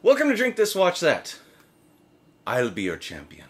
Welcome to Drink This, Watch That. I'll be your champion.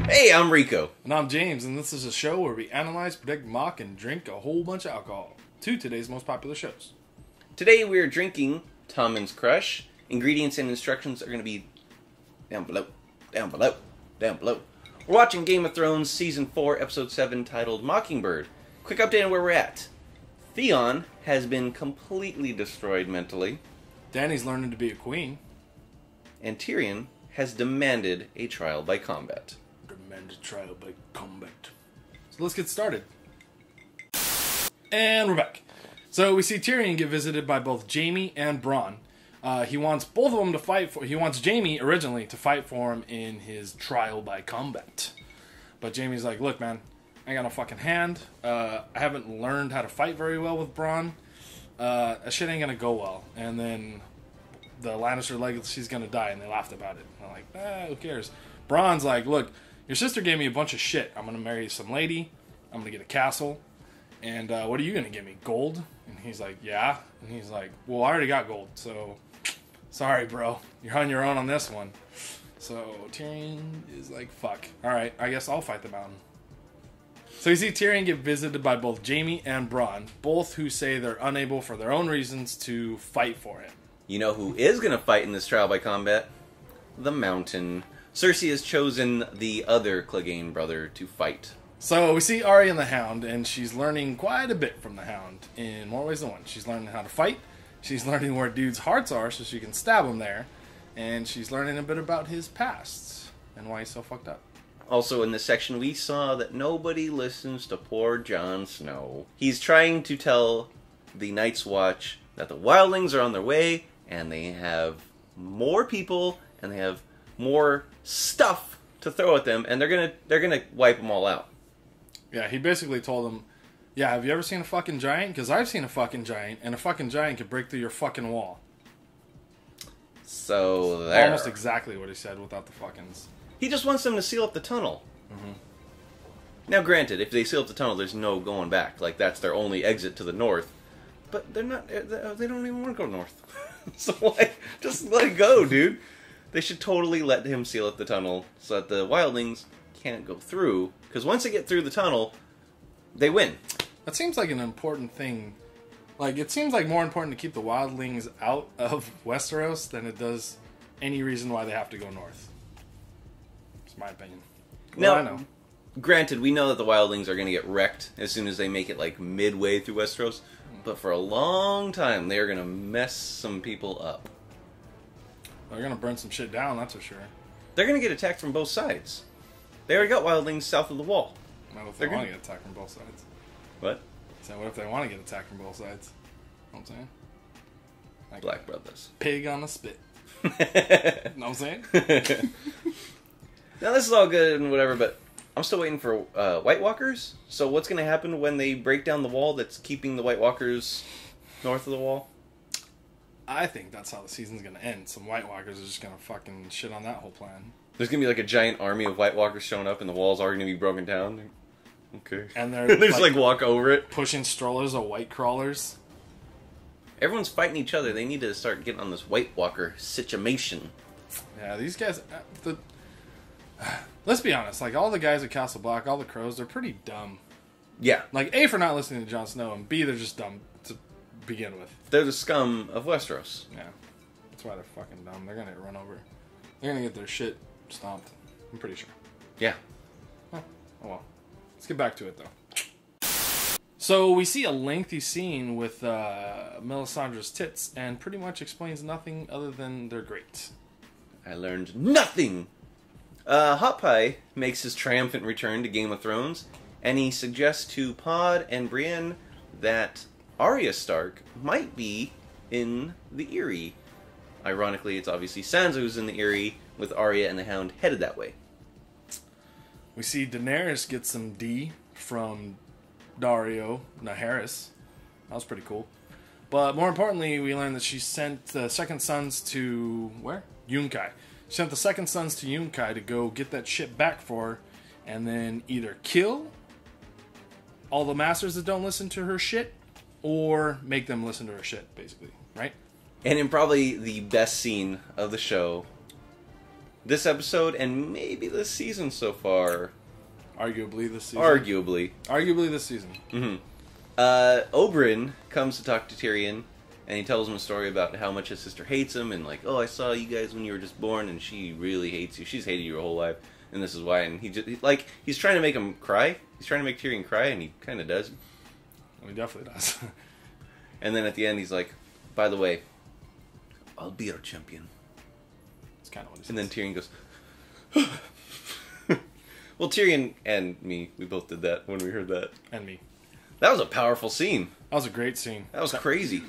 Hey, I'm Rico. And I'm James, and this is a show where we analyze, predict, mock, and drink a whole bunch of alcohol. Two today's most popular shows. Today we are drinking Tommen's Crush. Ingredients and instructions are going to be down below, down below, down below. We're watching Game of Thrones Season 4, Episode 7, titled Mockingbird. Quick update on where we're at. Theon has been completely destroyed mentally. Dany's learning to be a queen. And Tyrion has demanded a trial by combat. Demanded trial by combat. So let's get started. And we're back. So we see Tyrion get visited by both Jaime and Bronn. He wants both of them to fight for... He wants Jaime, originally, to fight for him in his trial by combat. But Jaime's like, look, man, I got no fucking hand. I haven't learned how to fight very well with Bronn. That shit ain't gonna go well. And then the Lannister legacy's gonna die, and they laughed about it. I'm like, who cares? Bronn's like, look, your sister gave me a bunch of shit. I'm gonna marry some lady. I'm gonna get a castle. And what are you gonna give me? Gold? And he's like, yeah. And he's like, well, I already got gold, so... Sorry, bro. You're on your own on this one. So Tyrion is like, fuck. Alright, I guess I'll fight the mountain. So you see Tyrion get visited by both Jaime and Bronn, both who say they're unable for their own reasons to fight for him. You know who is going to fight in this trial by combat? The Mountain. Cersei has chosen the other Clegane brother to fight. So we see Arya and the Hound, and she's learning quite a bit from the Hound in more ways than one. She's learning how to fight. She's learning where dudes' hearts are so she can stab him there. And she's learning a bit about his past and why he's so fucked up. Also in this section we saw that nobody listens to poor Jon Snow. He's trying to tell the Night's Watch that the wildlings are on their way and they have more people and they have more stuff to throw at them and they're gonna wipe them all out. Yeah, he basically told them, yeah, have you ever seen a fucking giant? Because I've seen a fucking giant, and a fucking giant could break through your fucking wall. So there. Almost exactly what he said without the fuckings. He just wants them to seal up the tunnel. Mm-hmm. Now granted, if they seal up the tunnel, there's no going back. Like, that's their only exit to the north. But they're not, they don't even want to go north. So, like, just let it go, dude. They should totally let him seal up the tunnel so that the wildlings can't go through. Because once they get through the tunnel, they win. That seems like an important thing. Like, it seems like more important to keep the wildlings out of Westeros than it does any reason why they have to go north. It's my opinion. Well, I know. Granted, we know that the wildlings are going to get wrecked as soon as they make it, like, midway through Westeros. But for a long time, they are going to mess some people up. They're going to burn some shit down, that's for sure. They're going to get attacked from both sides. They already got wildlings south of the wall. What if they want to get attacked from both sides? What? So what if they want to get attacked from both sides? You know what I'm saying? Like Black Brothers. Pig on a spit. You know what I'm saying? Now this is all good and whatever, but I'm still waiting for White Walkers. So what's going to happen when they break down the wall that's keeping the White Walkers north of the wall? I think that's how the season's going to end. Some White Walkers are just going to fucking shit on that whole plan. There's going to be like a giant army of White Walkers showing up and the walls are going to be broken down. Okay. And they're just like walk over it. Pushing strollers of white crawlers. Everyone's fighting each other. They need to start getting on this White Walker situation. Yeah, these guys... let's be honest. Like, all the guys at Castle Black, all the crows, they're pretty dumb. Yeah. Like, A, for not listening to Jon Snow, and B, they're just dumb to begin with. They're the scum of Westeros. Yeah. That's why they're fucking dumb. They're gonna get run over. They're gonna get their shit stomped. I'm pretty sure. Yeah. Oh well. Let's get back to it, though. So we see a lengthy scene with Melisandre's tits, and pretty much explains nothing other than they're great. I learned nothing! Hot Pie makes his triumphant return to Game of Thrones, and he suggests to Pod and Brienne that Arya Stark might be in the Eyrie. Ironically, it's obviously Sansa who's in the Eyrie, with Arya and the Hound headed that way. We see Daenerys get some D from Dario Naharis. That was pretty cool. But more importantly, we learned that she sent the second sons to... where? Yunkai. She sent the second sons to Yunkai to go get that shit back for her and then either kill all the masters that don't listen to her shit, or make them listen to her shit, basically, right? And in probably the best scene of the show, this episode, and maybe this season so far. Arguably this season. Arguably this season. Mm-hmm. Oberyn comes to talk to Tyrion, and he tells him a story about how much his sister hates him, and like, oh, I saw you guys when you were just born, and she really hates you. She's hated you her whole life, and this is why. And he's trying to make him cry. He's trying to make Tyrion cry, and he kind of does. Well, he definitely does. And then at the end, he's like, by the way, I'll be our champion. That's kind of what he says. And then Tyrion goes, well, Tyrion and me, we both did that when we heard that. And me. That was a powerful scene. That was a great scene. That was crazy.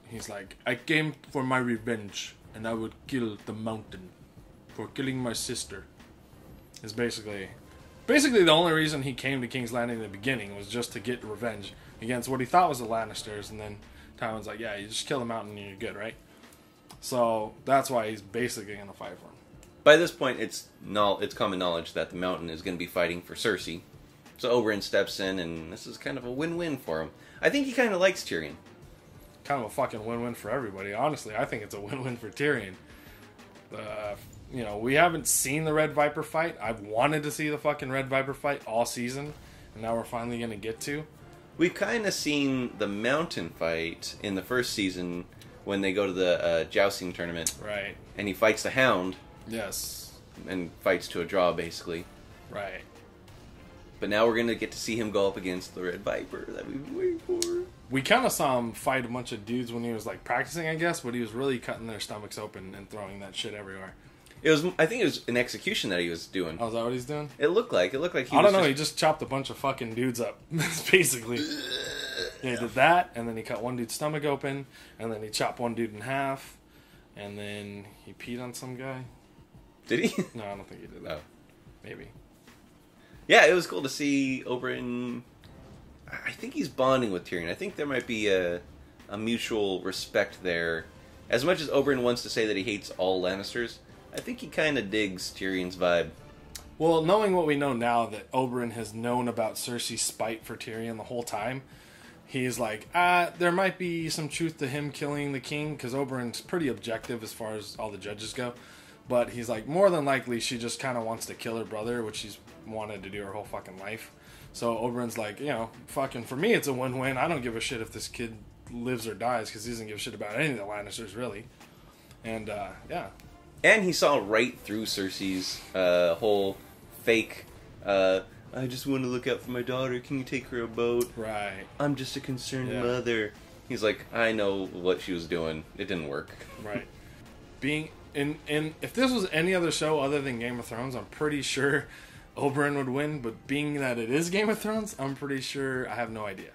He's like, I came for my revenge, and I would kill the mountain for killing my sister. Is basically the only reason he came to King's Landing in the beginning was just to get revenge against what he thought was the Lannisters, and then Tywin's like, yeah, you just kill the mountain and you're good, right? So that's why he's basically going to fight for him. By this point, it's common knowledge that the mountain is going to be fighting for Cersei. So Oberyn steps in, and this is kind of a win-win for him. I think he kind of likes Tyrion. Kind of a fucking win-win for everybody. Honestly, I think it's a win-win for Tyrion. We haven't seen the Red Viper fight. I've wanted to see the fucking Red Viper fight all season, and now we're finally going to get to. We've kind of seen the mountain fight in the first season when they go to the jousting tournament. Right. And he fights the Hound. Yes. And fights to a draw, basically. Right. But now we're going to get to see him go up against the Red Viper that we've been waiting for. We kind of saw him fight a bunch of dudes when he was like practicing, I guess, but he was really cutting their stomachs open and throwing that shit everywhere. I think it was an execution that he was doing. Oh, is that what he's doing? It looked like he I don't know, he just chopped a bunch of fucking dudes up, basically. Yeah, he did that, and then he cut one dude's stomach open, and then he chopped one dude in half, and then he peed on some guy. Did he? No, I don't think he did that. Oh. Maybe. Yeah, it was cool to see Oberyn. I think he's bonding with Tyrion. I think there might be a mutual respect there. As much as Oberyn wants to say that he hates all Lannisters, I think he kind of digs Tyrion's vibe. Well, knowing what we know now, that Oberyn has known about Cersei's spite for Tyrion the whole time, he's like, there might be some truth to him killing the king, because Oberyn's pretty objective as far as all the judges go. But he's like, more than likely, she just kind of wants to kill her brother, which she's wanted to do her whole fucking life. So Oberyn's like, fucking, for me, it's a win-win. I don't give a shit if this kid lives or dies, because he doesn't give a shit about any of the Lannisters, really. And, yeah. And he saw right through Cersei's whole fake, I just want to look out for my daughter, can you take her a boat? Right. I'm just a concerned mother. He's like, I know what she was doing. It didn't work. Right. If this was any other show other than Game of Thrones, I'm pretty sure Oberyn would win, but being that it is Game of Thrones, I'm pretty sure I have no idea.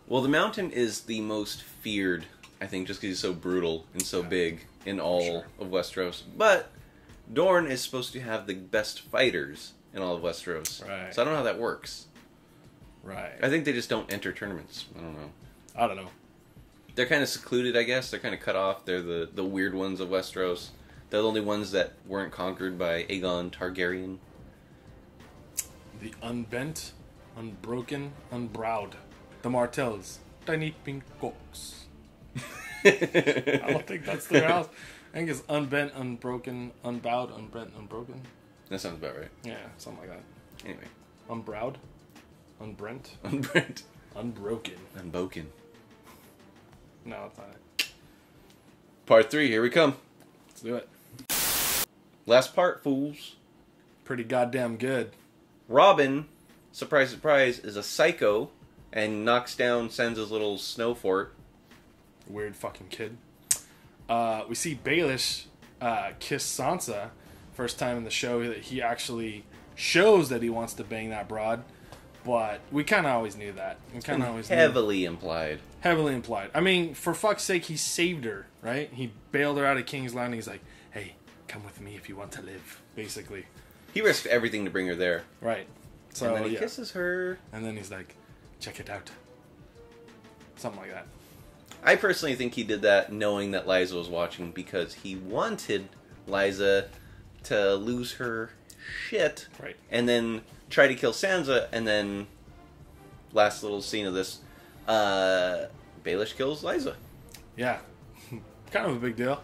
Well, the Mountain is the most feared, I think, just because he's so brutal and so big in all of Westeros. But Dorne is supposed to have the best fighters in all of Westeros. Right. So I don't know how that works. Right. I think they just don't enter tournaments. I don't know. They're kind of secluded, I guess. They're kind of cut off. They're the weird ones of Westeros. They're the only ones that weren't conquered by Aegon Targaryen. The unbent, unbroken, unbrowed. The Martells. Tiny pink cocks. I don't think that's their house. I think it's unbent, unbroken, unbowed, unbent, unbroken. That sounds about right. Yeah, something like that. Anyway. Unbrowed. Unbrent. Unbrent. Unbroken. Unboken. No, that's not it. Part 3, here we come. Let's do it. Last part, fools. Pretty goddamn good. Robin, surprise, surprise, is a psycho and knocks down Sansa's little snow fort. Weird fucking kid. We see Baelish kiss Sansa. First time in the show that he actually shows that he wants to bang that broad. But we kind of always knew that. We kind of always heavily implied. Heavily implied. I mean, for fuck's sake, he saved her, right? He bailed her out of King's Landing. He's like, hey, come with me if you want to live, basically. He risked everything to bring her there. Right. So, and then he kisses her. And then he's like, check it out. Something like that. I personally think he did that knowing that Lysa was watching because he wanted Lysa to lose her shit. Right. And then try to kill Sansa, and then last little scene of this, Baelish kills Lysa. Yeah. Kind of a big deal.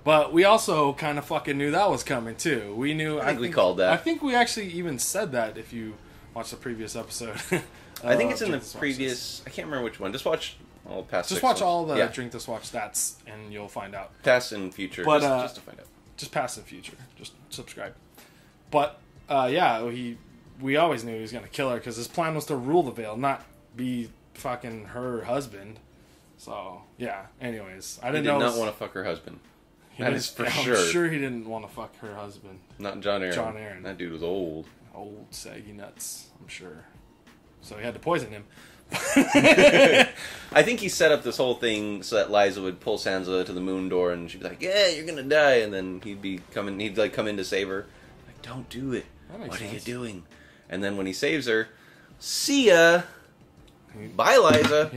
But we also kind of fucking knew that was coming, too. We knew... I think we called that. I think we actually even said that if you watched the previous episode. I think it's in the previous... I can't remember which one. Just watch all past Just watch all the Drink This Watch stats, and you'll find out. Past and future, but, just to find out. Just past and future. Just subscribe. But, yeah, we always knew he was going to kill her, because his plan was to rule the Vale, not be fucking her husband. So, yeah. Anyways, I didn't know... He did not want to fuck her husband. That is for sure. I'm sure he didn't want to fuck her husband. Not John Aaron. John Aaron. That dude was old. Old, saggy nuts, I'm sure. So he had to poison him. I think he set up this whole thing so that Lysa would pull Sansa to the moon door, and she'd be like, "Yeah, you're gonna die," and then he'd come in to save her. Like, don't do it. What are you doing? And then when he saves her, see ya. Bye, Lysa.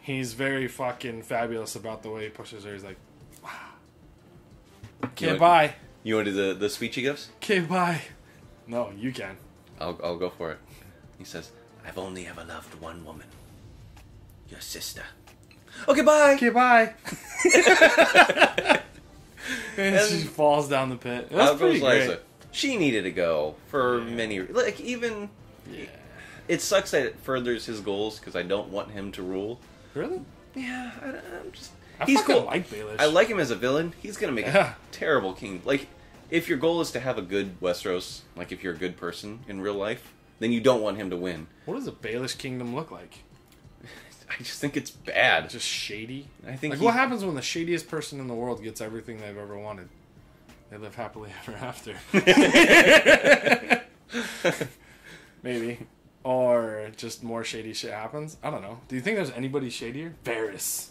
He's very fucking fabulous about the way he pushes her. He's like, wow. Okay, bye. You want to do the speech he gives? Okay, bye. No, you can. I'll go for it. He says, "I've only ever loved one woman. Your sister." Okay, bye. Okay, bye. and she falls down the pit. That's pretty great. Lysa. She needed to go for many... Like, even... Yeah. It sucks that it furthers his goals, because I don't want him to rule. Really? Yeah, I he's cool. Like Baelish. I like him as a villain. He's going to make a terrible king. Like, if your goal is to have a good Westeros, like if you're a good person in real life, then you don't want him to win. What does a Baelish kingdom look like? I just think it's bad. Just shady? I think what happens when the shadiest person in the world gets everything they've ever wanted? They live happily ever after. Maybe. Or just more shady shit happens? I don't know. Do you think there's anybody shadier? Varys.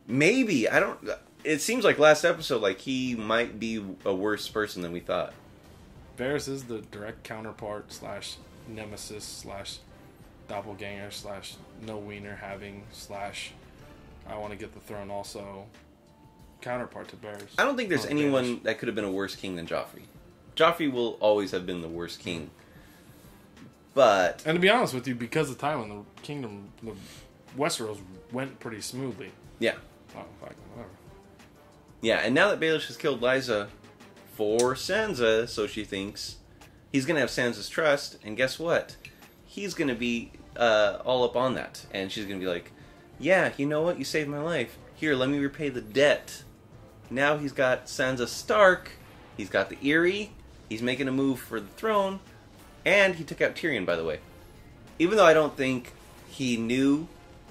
Maybe. I don't... It seems like last episode, like, he might be a worse person than we thought. Varys is the direct counterpart / nemesis / doppelganger / no wiener having / I want to get the throne also counterpart to Varys. I don't think there's anyone that could have been a worse king than Joffrey. Joffrey will always have been the worst king. But... And to be honest with you, because of time when the kingdom, the Westeros went pretty smoothly. Yeah. Oh, fucking whatever. Yeah, and now that Baelish has killed Lysa for Sansa, so she thinks, he's going to have Sansa's trust, and guess what? He's going to be all up on that. And she's going to be like, yeah, you know what? You saved my life. Here, let me repay the debt. Now he's got Sansa Stark, he's got the Eyrie, he's making a move for the throne, and he took out Tyrion, by the way. Even though I don't think he knew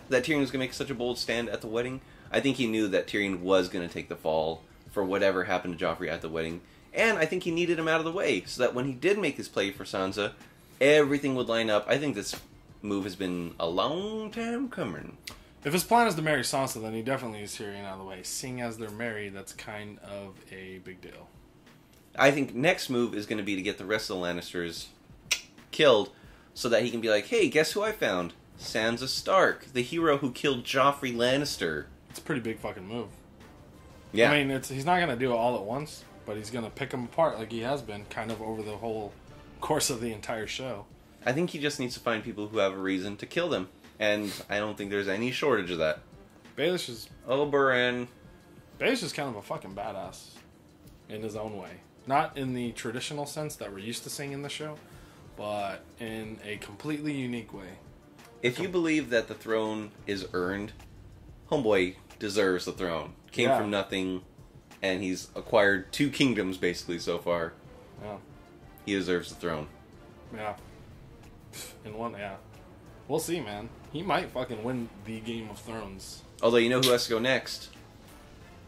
that Tyrion was going to make such a bold stand at the wedding, I think he knew that Tyrion was going to take the fall for whatever happened to Joffrey at the wedding. And I think he needed him out of the way, so that when he did make his play for Sansa, everything would line up. I think this move has been a long time coming. If his plan is to marry Sansa, then he definitely is Tyrion out of the way. Seeing as they're married, that's kind of a big deal. I think next move is going to be to get the rest of the Lannisters killed, so that he can be like, hey, guess who I found? Sansa Stark, the hero who killed Joffrey Lannister. It's a pretty big fucking move. Yeah. I mean, he's not going to do it all at once, but he's going to pick them apart like he has been kind of over the whole course of the entire show. I think he just needs to find people who have a reason to kill them. And I don't think there's any shortage of that. Baelish is... Oberyn. Baelish is kind of a fucking badass. In his own way. Not in the traditional sense that we're used to seeing in the show, but in a completely unique way. If you believe that the throne is earned, Homeboy deserves the throne. Came from nothing, and he's acquired 2 kingdoms, basically, so far. Yeah. He deserves the throne. Yeah. In one, yeah. We'll see, man. He might fucking win the Game of Thrones. Although, you know who has to go next?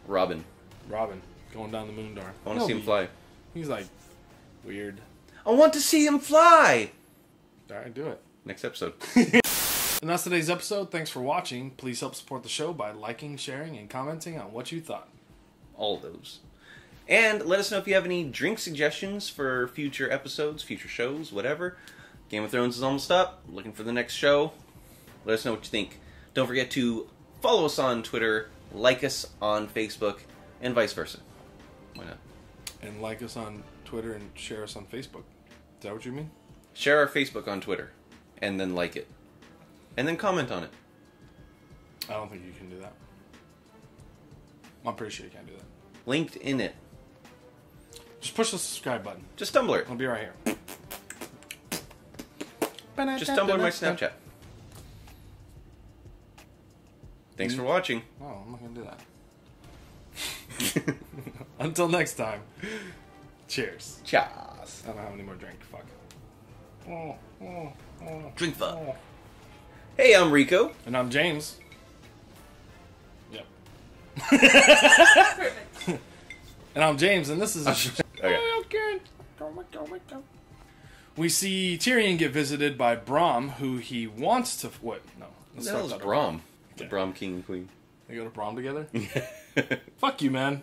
Robin. Robin. Going down the moon door. I want to see him fly. He's like, weird. I want to see him fly! Alright, do it. Next episode. And that's today's episode. Thanks for watching. Please help support the show by liking, sharing, and commenting on what you thought. All those. And let us know if you have any drink suggestions for future episodes, future shows, whatever. Game of Thrones is almost up. Looking for the next show. Let us know what you think. Don't forget to follow us on Twitter, like us on Facebook, and vice versa. Why not? And like us on Twitter and share us on Facebook. Is that what you mean? Share our Facebook on Twitter, and then like it, and then comment on it. I don't think you can do that. I'm pretty sure you can't do that. Linked in it. Just push the subscribe button. Just Tumblr it. I'll be right here. Just Tumblr my Snapchat. Thanks for watching. Oh, I'm not gonna do that. Until next time. Cheers. Cheers. I don't have any more drink. Fuck. Drink fuck. Hey, I'm Rico. And I'm James. Yep. Perfect. And I'm James, and this is Okay. We see Tyrion get visited by Brom, who he wants to... What? No. What the hell is Brom? The Okay. Brom King and Queen. They go to Brom together? Fuck you, man.